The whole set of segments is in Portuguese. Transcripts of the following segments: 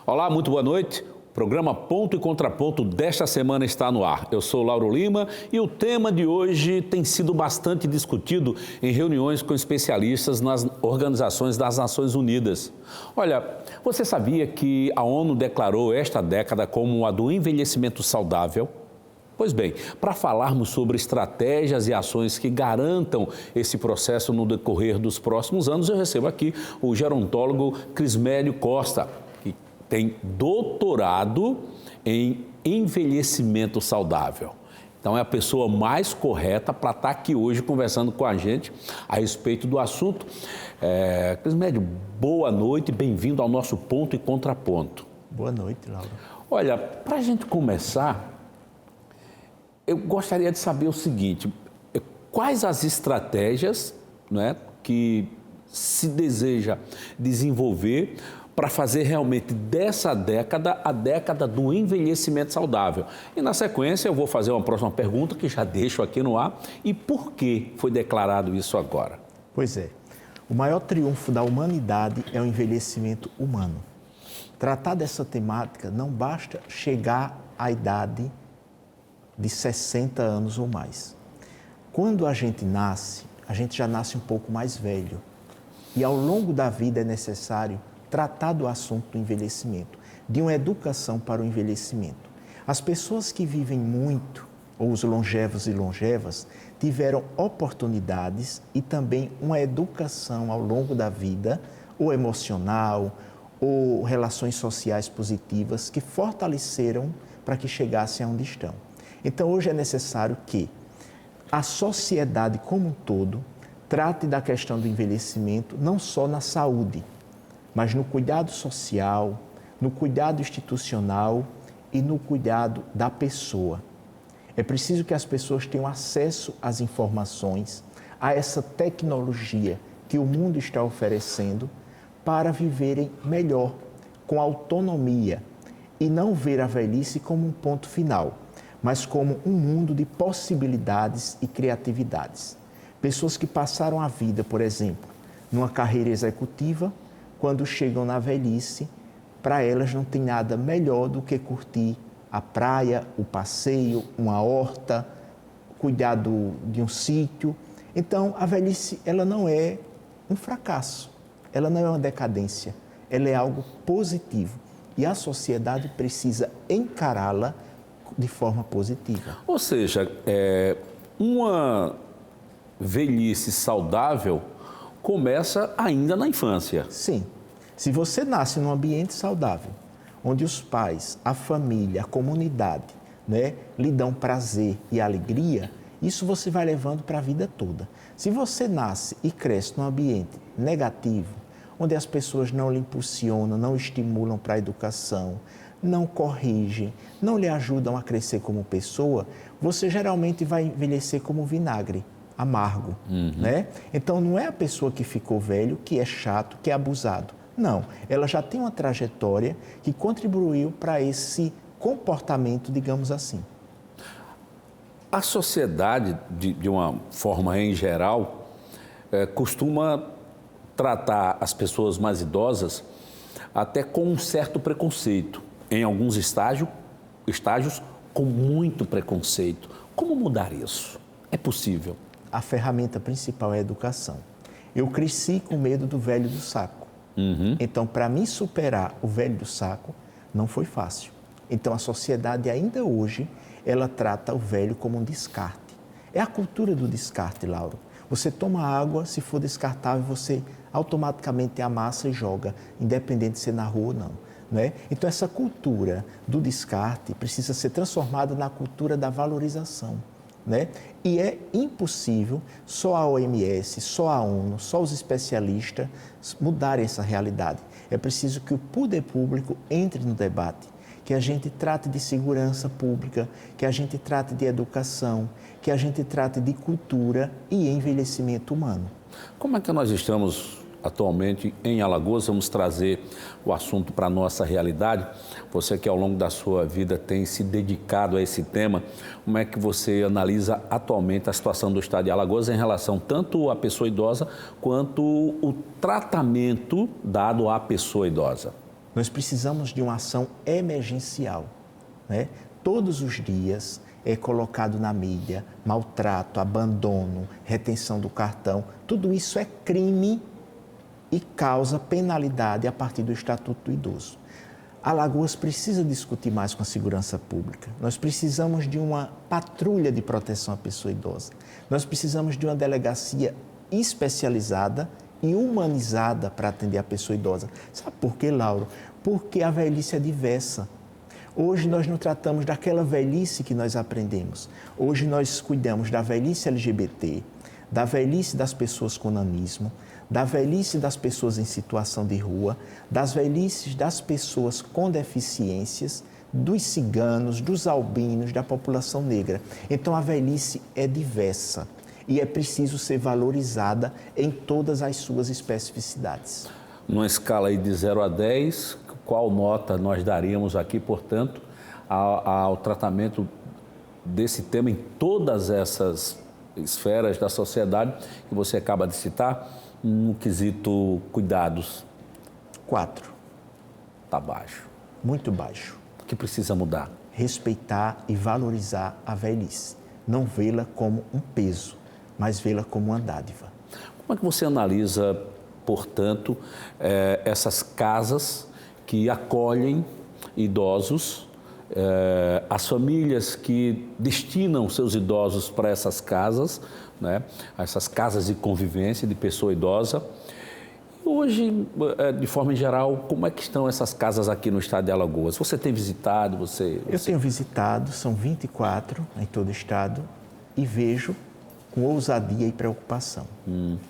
Olá, muito boa noite. O programa Ponto e Contraponto desta semana está no ar. Eu sou Lauro Lima e o tema de hoje tem sido bastante discutido em reuniões com especialistas nas organizações das Nações Unidas. Olha, você sabia que a ONU declarou esta década como a do envelhecimento saudável? Pois bem, para falarmos sobre estratégias e ações que garantam esse processo no decorrer dos próximos anos, eu recebo aqui o gerontólogo Crismédio Costa, que tem doutorado em envelhecimento saudável. Então é a pessoa mais correta para estar aqui hoje conversando com a gente a respeito do assunto. Crismédio, boa noite, bem-vindo ao nosso Ponto e Contraponto. Boa noite, Laura. Olha, para a gente começar, eu gostaria de saber o seguinte: quais as estratégias, que se deseja desenvolver para fazer realmente dessa década a década do envelhecimento saudável? E na sequência eu vou fazer uma próxima pergunta que já deixo aqui no ar. E por que foi declarado isso agora? Pois é, o maior triunfo da humanidade é o envelhecimento humano. Tratar dessa temática não basta chegar à idade de 60 anos ou mais. Quando a gente nasce, a gente já nasce um pouco mais velho. E ao longo da vida é necessário tratar do assunto do envelhecimento, de uma educação para o envelhecimento. As pessoas que vivem muito, ou os longevos e longevas, tiveram oportunidades e também uma educação ao longo da vida, ou emocional, ou relações sociais positivas, que fortaleceram para que chegassem aonde estão. Então, hoje é necessário que a sociedade como um todo trate da questão do envelhecimento não só na saúde, mas no cuidado social, no cuidado institucional e no cuidado da pessoa. É preciso que as pessoas tenham acesso às informações, a essa tecnologia que o mundo está oferecendo para viverem melhor, com autonomia e não ver a velhice como um ponto final, mas como um mundo de possibilidades e criatividades. Pessoas que passaram a vida, por exemplo, numa carreira executiva, quando chegam na velhice, para elas não tem nada melhor do que curtir a praia, o passeio, uma horta, cuidar de um sítio. Então, a velhice, ela não é um fracasso, ela não é uma decadência, ela é algo positivo. E a sociedade precisa encará-la de forma positiva. Ou seja, uma velhice saudável começa ainda na infância. Sim. Se você nasce num ambiente saudável, onde os pais, a família, a comunidade, lhe dão prazer e alegria, isso você vai levando para a vida toda. Se você nasce e cresce num ambiente negativo, onde as pessoas não lhe impulsionam, não estimulam para a educação, não corrigem, não lhe ajudam a crescer como pessoa, você geralmente vai envelhecer como vinagre, amargo, Então, não é a pessoa que ficou velho, que é chato, que é abusado. Não, ela já tem uma trajetória que contribuiu para esse comportamento, digamos assim. A sociedade, de uma forma em geral, costuma tratar as pessoas mais idosas até com um certo preconceito. Em alguns estágios com muito preconceito. Como mudar isso? É possível? A ferramenta principal é a educação. Eu cresci com medo do velho do saco. Então, para mim superar o velho do saco, não foi fácil. Então, a sociedade ainda hoje, ela trata o velho como um descarte. É a cultura do descarte, Lauro. Você toma água, se for descartável, você automaticamente amassa e joga, independente de ser na rua ou não. Então, essa cultura do descarte precisa ser transformada na cultura da valorização. E é impossível só a OMS, só a ONU, só os especialistas mudarem essa realidade. É preciso que o poder público entre no debate, que a gente trate de segurança pública, que a gente trate de educação, que a gente trate de cultura e envelhecimento humano. Como é que nós estamos atualmente em Alagoas? Vamos trazer o assunto para a nossa realidade. Você que ao longo da sua vida tem se dedicado a esse tema, como é que você analisa atualmente a situação do estado de Alagoas em relação tanto à pessoa idosa quanto o tratamento dado à pessoa idosa? Nós precisamos de uma ação emergencial, né? Todos os dias é colocado na mídia maltrato, abandono, retenção do cartão. Tudo isso é crime e causa penalidade a partir do Estatuto do Idoso. Alagoas precisa discutir mais com a segurança pública. Nós precisamos de uma patrulha de proteção à pessoa idosa. Nós precisamos de uma delegacia especializada e humanizada para atender a pessoa idosa. Sabe por quê, Lauro? Porque a velhice é diversa. Hoje nós não tratamos daquela velhice que nós aprendemos. Hoje nós cuidamos da velhice LGBT, da velhice das pessoas com nanismo, da velhice das pessoas em situação de rua, das velhices das pessoas com deficiências, dos ciganos, dos albinos, da população negra. Então a velhice é diversa e é preciso ser valorizada em todas as suas especificidades. Numa escala aí de 0 a 10, qual nota nós daríamos aqui, portanto, ao tratamento desse tema em todas essas esferas da sociedade que você acaba de citar, no quesito cuidados? 4. Está baixo. Muito baixo. O que precisa mudar? Respeitar e valorizar a velhice. Não vê-la como um peso, mas vê-la como uma dádiva. Como é que você analisa, portanto, essas casas que acolhem idosos, as famílias que destinam seus idosos para essas casas, né? Essas casas de convivência de pessoa idosa? Hoje, de forma geral, como é que estão essas casas aqui no estado de Alagoas? Você tem visitado? Eu tenho visitado, são 24 em todo o estado, e vejo com ousadia e preocupação.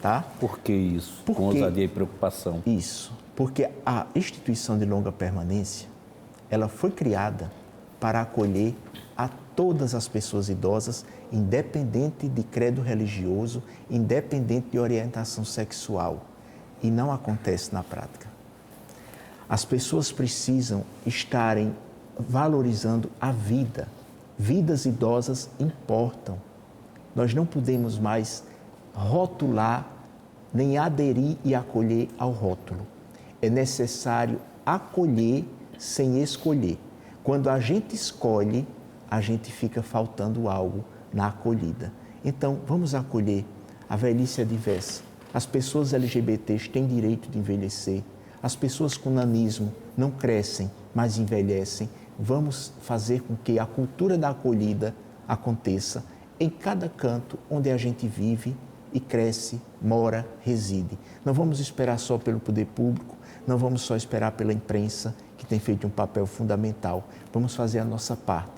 Tá? Por que isso? Com ousadia e preocupação? Isso, porque a instituição de longa permanência, ela foi criada para acolher a todas as pessoas idosas, independente de credo religioso, independente de orientação sexual. E não acontece na prática. As pessoas precisam estarem valorizando a vida. Vidas idosas importam. Nós não podemos mais rotular, nem aderir e acolher ao rótulo. É necessário acolher sem escolher. Quando a gente escolhe, a gente fica faltando algo na acolhida. Então, vamos acolher. A velhice é diversa. As pessoas LGBTs têm direito de envelhecer. As pessoas com nanismo não crescem, mas envelhecem. Vamos fazer com que a cultura da acolhida aconteça em cada canto onde a gente vive e cresce, mora, reside. Não vamos esperar só pelo poder público, não vamos só esperar pela imprensa, que tem feito um papel fundamental. Vamos fazer a nossa parte.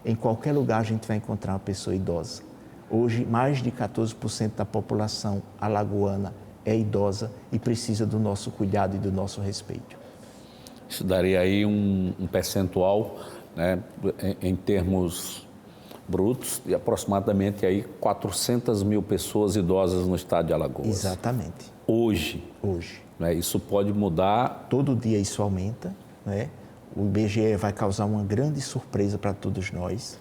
Em qualquer lugar a gente vai encontrar uma pessoa idosa. Hoje, mais de 14% da população alagoana é idosa e precisa do nosso cuidado e do nosso respeito. Isso daria aí um percentual, né, em termos brutos, de aproximadamente aí 400 mil pessoas idosas no estado de Alagoas. Exatamente. Hoje. Né, isso pode mudar. Todo dia isso aumenta, né? O IBGE vai causar uma grande surpresa para todos nós,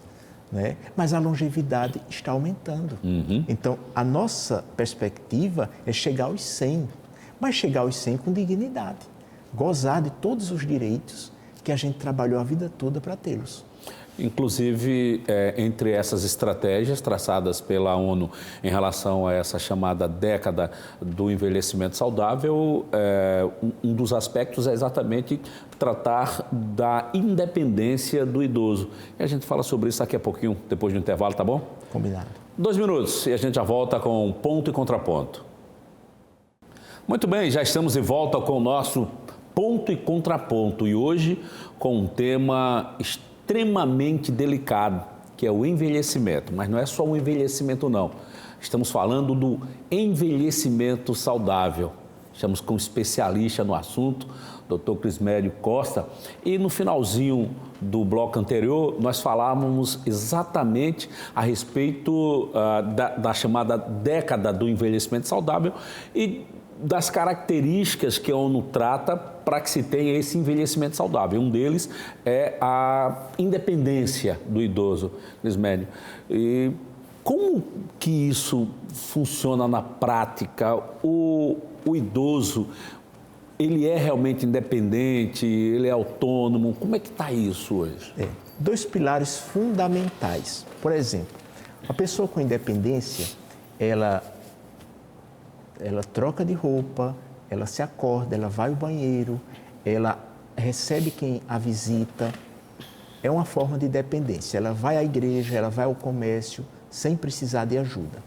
né? Mas a longevidade está aumentando. Então, a nossa perspectiva é chegar aos 100, mas chegar aos 100 com dignidade, gozar de todos os direitos que a gente trabalhou a vida toda para tê-los. Inclusive, entre essas estratégias traçadas pela ONU em relação a essa chamada década do envelhecimento saudável, um dos aspectos é exatamente tratar da independência do idoso. E a gente fala sobre isso daqui a pouquinho, depois do intervalo, tá bom? Combinado. 2 minutos e a gente já volta com ponto e contraponto. Muito bem, já estamos de volta com o nosso ponto e contraponto e hoje com um tema extremamente delicado, que é o envelhecimento. Mas não é só o envelhecimento, não. Estamos falando do envelhecimento saudável. Estamos com um especialista no assunto, Dr. Crismédio Costa. E no finalzinho do bloco anterior, nós falávamos exatamente a respeito da chamada década do envelhecimento saudável e das características que a ONU trata para que se tenha esse envelhecimento saudável. Um deles é a independência do idoso, Crismédio. E como que isso funciona na prática? O idoso, ele é realmente independente, ele é autônomo? Como é que está isso hoje? Dois pilares fundamentais. Por exemplo, a pessoa com independência, ela troca de roupa, ela se acorda, ela vai ao banheiro, ela recebe quem a visita. É uma forma de dependência. Ela vai à igreja, ela vai ao comércio, sem precisar de ajuda.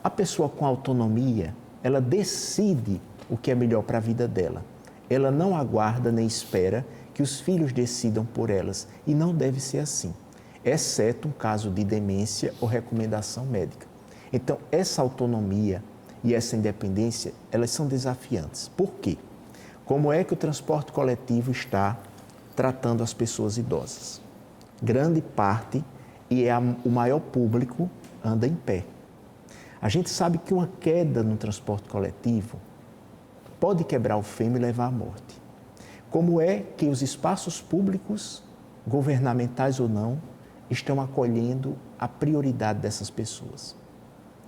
A pessoa com autonomia, ela decide o que é melhor para a vida dela. Ela não aguarda nem espera que os filhos decidam por elas. E não deve ser assim, exceto um caso de demência ou recomendação médica. Então, essa autonomia e essa independência, elas são desafiantes. Por quê? Como é que o transporte coletivo está tratando as pessoas idosas? Grande parte, e o maior público, anda em pé. A gente sabe que uma queda no transporte coletivo pode quebrar o fêmur e levar à morte. Como é que os espaços públicos, governamentais ou não, estão acolhendo a prioridade dessas pessoas?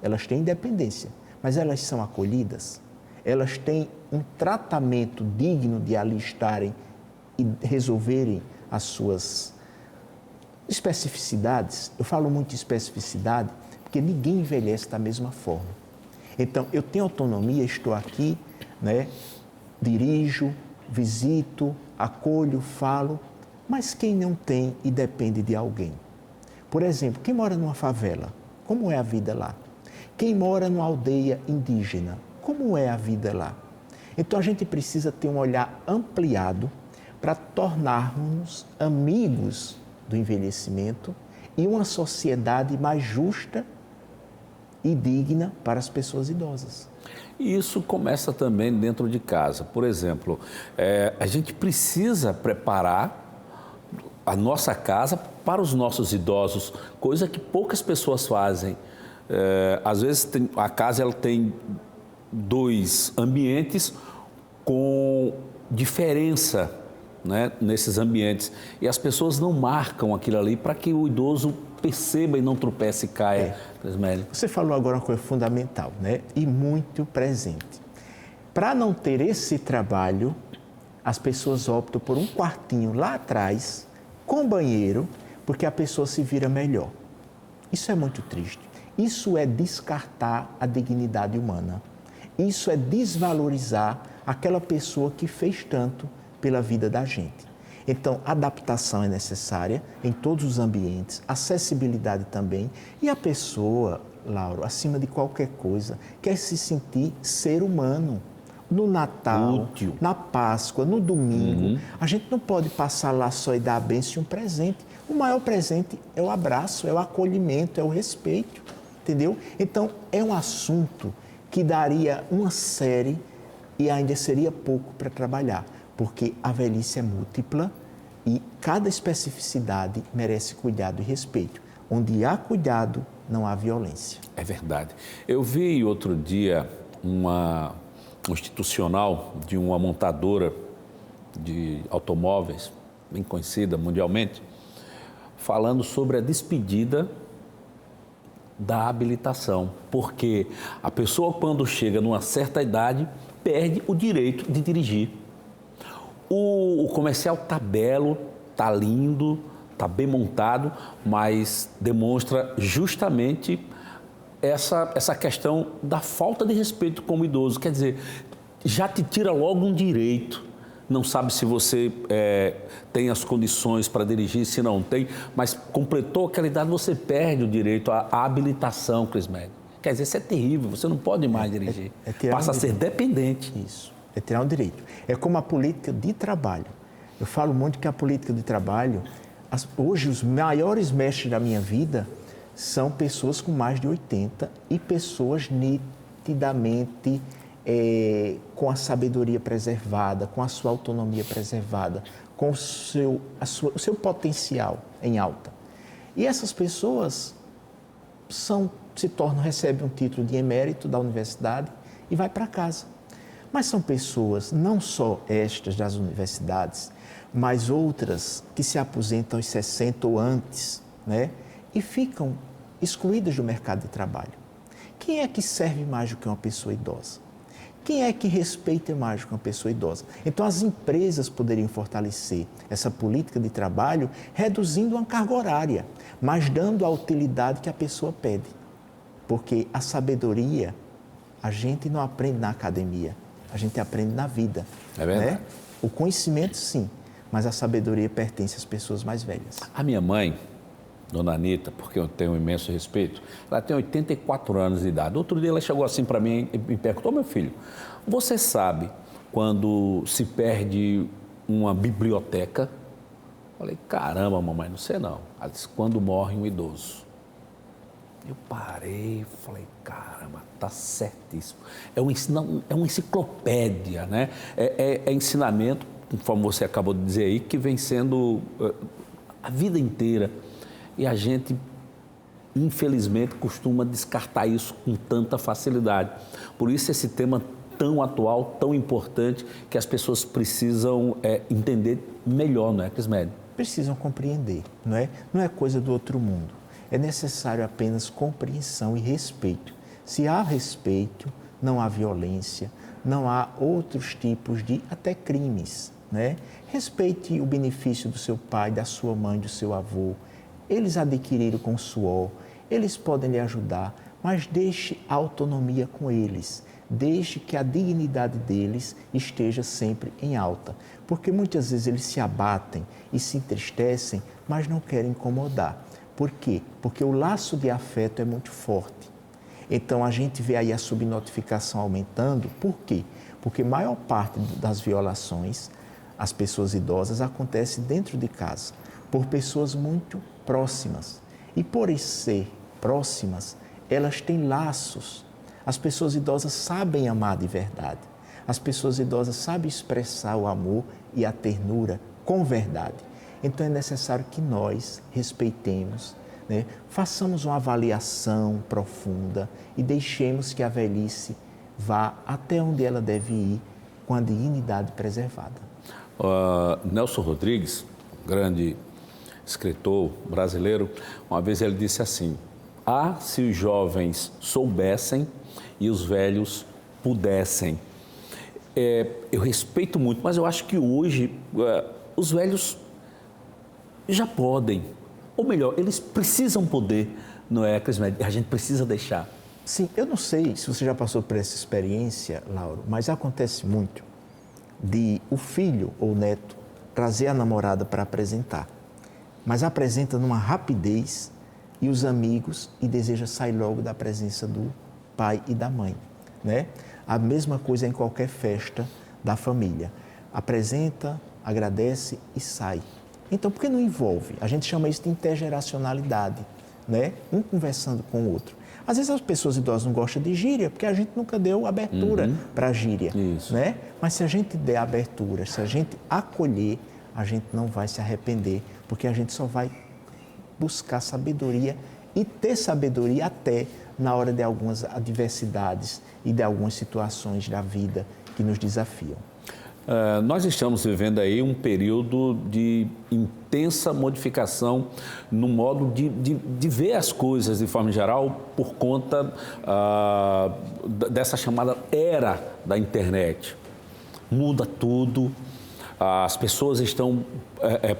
Elas têm independência, mas elas são acolhidas? Elas têm um tratamento digno de ali estarem e resolverem as suas especificidades? Eu falo muito de especificidade porque ninguém envelhece da mesma forma. Então, eu tenho autonomia, estou aqui, dirijo, visito, acolho, falo, mas quem não tem e depende de alguém? Por exemplo, quem mora numa favela, como é a vida lá? Quem mora numa aldeia indígena, como é a vida lá? Então, a gente precisa ter um olhar ampliado para tornarmos amigos do envelhecimento e uma sociedade mais justa e digna para as pessoas idosas. E isso começa também dentro de casa. Por exemplo, a gente precisa preparar a nossa casa para os nossos idosos, coisa que poucas pessoas fazem. Às vezes a casa ela tem 2 ambientes com diferença, nesses ambientes. E as pessoas não marcam aquilo ali para que o idoso perceba e não tropece e caia. Você falou agora uma coisa fundamental, e muito presente. Para não ter esse trabalho, as pessoas optam por um quartinho lá atrás, com banheiro, porque a pessoa se vira melhor. Isso é muito triste. Isso é descartar a dignidade humana. Isso é desvalorizar aquela pessoa que fez tanto pela vida da gente. Então, adaptação é necessária em todos os ambientes, acessibilidade também. E a pessoa, Lauro, acima de qualquer coisa, quer se sentir ser humano. No Natal, útil, na Páscoa, no domingo, a gente não pode passar lá só e dar a bênção e um presente. O maior presente é o abraço, é o acolhimento, é o respeito, entendeu? Então, é um assunto que daria uma série e ainda seria pouco para trabalhar, porque a velhice é múltipla e cada especificidade merece cuidado e respeito. Onde há cuidado, não há violência. É verdade. Eu vi outro dia um institucional de uma montadora de automóveis, bem conhecida mundialmente, falando sobre a despedida da habilitação, porque a pessoa, quando chega numa certa idade, perde o direito de dirigir. O comercial está belo, está lindo, está bem montado, mas demonstra justamente essa questão da falta de respeito como idoso. Quer dizer, já te tira logo um direito. Não sabe se você tem as condições para dirigir, se não tem, mas completou aquela idade, você perde o direito à habilitação, Crismédio. Quer dizer, isso é terrível, você não pode mais dirigir. Passa a ser dependente. Isso, é tirar um direito. É como a política de trabalho. Eu falo muito que a política de trabalho, hoje os maiores mestres da minha vida são pessoas com mais de 80 e pessoas nitidamente com a sabedoria preservada, com a sua autonomia preservada, com o seu potencial em alta. E essas pessoas recebem um título de emérito da universidade e vai para casa. Mas são pessoas, não só estas das universidades, mas outras que se aposentam aos 60 ou antes, e ficam excluídas do mercado de trabalho. Quem é que serve mais do que uma pessoa idosa? Quem é que respeita mais uma pessoa idosa? Então, as empresas poderiam fortalecer essa política de trabalho, reduzindo a carga horária, mas dando a utilidade que a pessoa pede. Porque a sabedoria, a gente não aprende na academia, a gente aprende na vida. É verdade. Né? O conhecimento, sim, mas a sabedoria pertence às pessoas mais velhas. A minha mãe, Dona Anita, porque eu tenho um imenso respeito, ela tem 84 anos de idade. Outro dia ela chegou assim para mim e me perguntou: meu filho, você sabe quando se perde uma biblioteca? Falei: caramba, mamãe, não sei não. Ela disse: quando morre um idoso. Eu parei, falei: caramba, tá certíssimo. É uma enciclopédia, né? É ensinamento, conforme você acabou de dizer aí, que vem sendo a vida inteira. E a gente, infelizmente, costuma descartar isso com tanta facilidade. Por isso esse tema tão atual, tão importante, que as pessoas precisam entender melhor, não é, Crismédio? Precisam compreender, não é? Não é coisa do outro mundo. É necessário apenas compreensão e respeito. Se há respeito, não há violência, não há outros tipos de até crimes, né? Respeite o benefício do seu pai, da sua mãe, do seu avô. Eles adquiriram com suor, eles podem lhe ajudar, mas deixe a autonomia com eles. Deixe que a dignidade deles esteja sempre em alta. Porque muitas vezes eles se abatem e se entristecem, mas não querem incomodar. Por quê? Porque o laço de afeto é muito forte. Então a gente vê aí a subnotificação aumentando. Por quê? Porque a maior parte das violações às pessoas idosas acontece dentro de casa, por pessoas muito próximas. E por ser próximas, elas têm laços. As pessoas idosas sabem amar de verdade. As pessoas idosas sabem expressar o amor e a ternura com verdade. Então é necessário que nós respeitemos, né? Façamos uma avaliação profunda e deixemos que a velhice vá até onde ela deve ir com a dignidade preservada. Nelson Rodrigues, grande escritor brasileiro, uma vez ele disse assim: se os jovens soubessem e os velhos pudessem. Eu respeito muito, mas eu acho que hoje os velhos já podem, ou melhor, eles precisam poder, não é, Crismédio? A gente precisa deixar. Sim, eu não sei se você já passou por essa experiência, Lauro, mas acontece muito de o filho ou o neto trazer a namorada para apresentar, mas apresenta numa rapidez e os amigos e deseja sair logo da presença do pai e da mãe, né? A mesma coisa em qualquer festa da família. Apresenta, agradece e sai. Então, por que não envolve? A gente chama isso de intergeracionalidade, né? Um conversando com o outro. Às vezes as pessoas idosas não gostam de gíria, porque a gente nunca deu abertura para a gíria, né? Mas se a gente der abertura, se a gente acolher, a gente não vai se arrepender, porque a gente só vai buscar sabedoria e ter sabedoria até na hora de algumas adversidades e de algumas situações da vida que nos desafiam. Nós estamos vivendo aí um período de intensa modificação no modo de ver as coisas de forma geral por conta dessa chamada era da internet. Muda tudo, as pessoas estão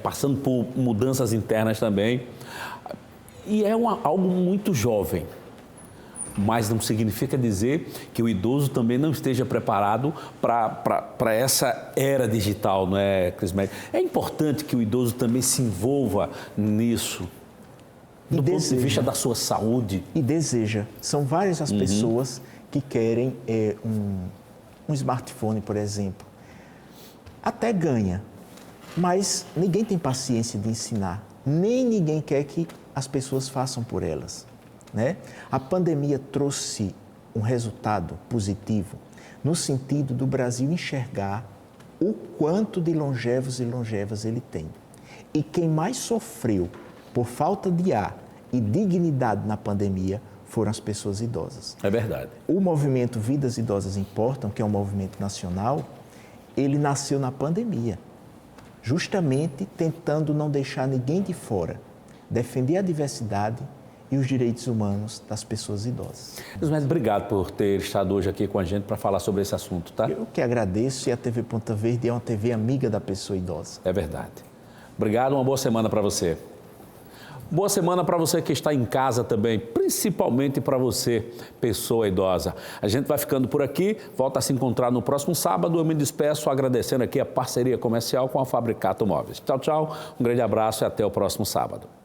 passando por mudanças internas também e é algo muito jovem. Mas não significa dizer que o idoso também não esteja preparado para essa era digital, não é, Crismédio? É importante que o idoso também se envolva nisso, do ponto de vista da sua saúde. E deseja. São várias as pessoas que querem um smartphone, por exemplo. Até ganha, mas ninguém tem paciência de ensinar, nem ninguém quer que as pessoas façam por elas, né? A pandemia trouxe um resultado positivo no sentido do Brasil enxergar o quanto de longevos e longevas ele tem. E quem mais sofreu por falta de ar e dignidade na pandemia foram as pessoas idosas. É verdade. O movimento Vidas Idosas Importam, que é um movimento nacional, ele nasceu na pandemia, justamente tentando não deixar ninguém de fora, defender a diversidade e os direitos humanos das pessoas idosas. Ismael, obrigado por ter estado hoje aqui com a gente para falar sobre esse assunto, tá? Eu que agradeço, e a TV Ponta Verde é uma TV amiga da pessoa idosa. É verdade. Obrigado, uma boa semana para você. Boa semana para você que está em casa também, principalmente para você, pessoa idosa. A gente vai ficando por aqui, volta a se encontrar no próximo sábado. Eu me despeço agradecendo aqui a parceria comercial com a Fabricato Móveis. Tchau, tchau, um grande abraço e até o próximo sábado.